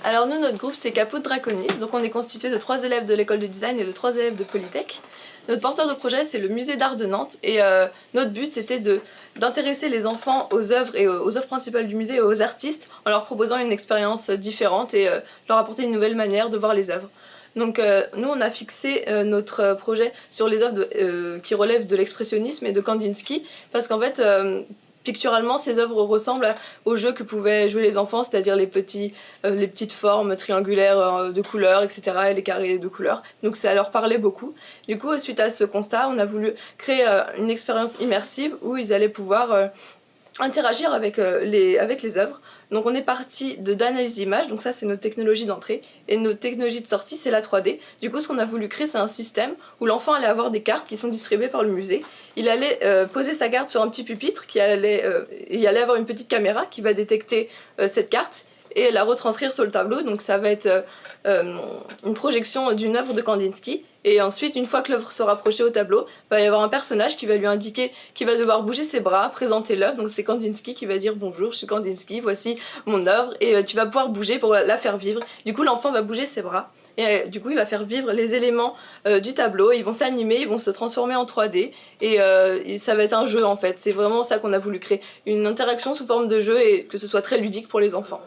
Alors nous, notre groupe, c'est Caput Draconis, donc on est constitué de 3 élèves de l'école de design et de 3 élèves de Polytech. Notre porteur de projet, c'est le musée d'art de Nantes, et notre but, c'était d'intéresser les enfants aux œuvres et aux œuvres principales du musée et aux artistes, en leur proposant une expérience différente et leur apporter une nouvelle manière de voir les œuvres. Donc nous, on a fixé notre projet sur les œuvres qui relèvent de l'expressionnisme et de Kandinsky, parce qu'en fait, picturalement, ces œuvres ressemblent aux jeux que pouvaient jouer les enfants, c'est-à-dire les petites formes triangulaires de couleurs, etc., et les carrés de couleurs. Donc ça leur parlait beaucoup. Du coup, suite à ce constat, on a voulu créer une expérience immersive où ils allaient pouvoir interagir avec les œuvres. Donc on est parti d'analyse d'images, donc ça c'est notre technologie d'entrée, et notre technologie de sortie c'est la 3D. Du coup ce qu'on a voulu créer c'est un système où l'enfant allait avoir des cartes qui sont distribuées par le musée. Il allait poser sa carte sur un petit pupitre, il allait avoir une petite caméra qui va détecter cette carte et la retranscrire sur le tableau, donc ça va être une projection d'une œuvre de Kandinsky. Et ensuite, une fois que l'œuvre sera projetée au tableau, il va y avoir un personnage qui va lui indiquer qu'il va devoir bouger ses bras, présenter l'œuvre. Donc c'est Kandinsky qui va dire bonjour, je suis Kandinsky, voici mon œuvre, et tu vas pouvoir bouger pour la faire vivre. Du coup, l'enfant va bouger ses bras. Et du coup, il va faire vivre les éléments du tableau, ils vont s'animer, ils vont se transformer en 3D, et ça va être un jeu en fait. C'est vraiment ça qu'on a voulu créer, une interaction sous forme de jeu et que ce soit très ludique pour les enfants.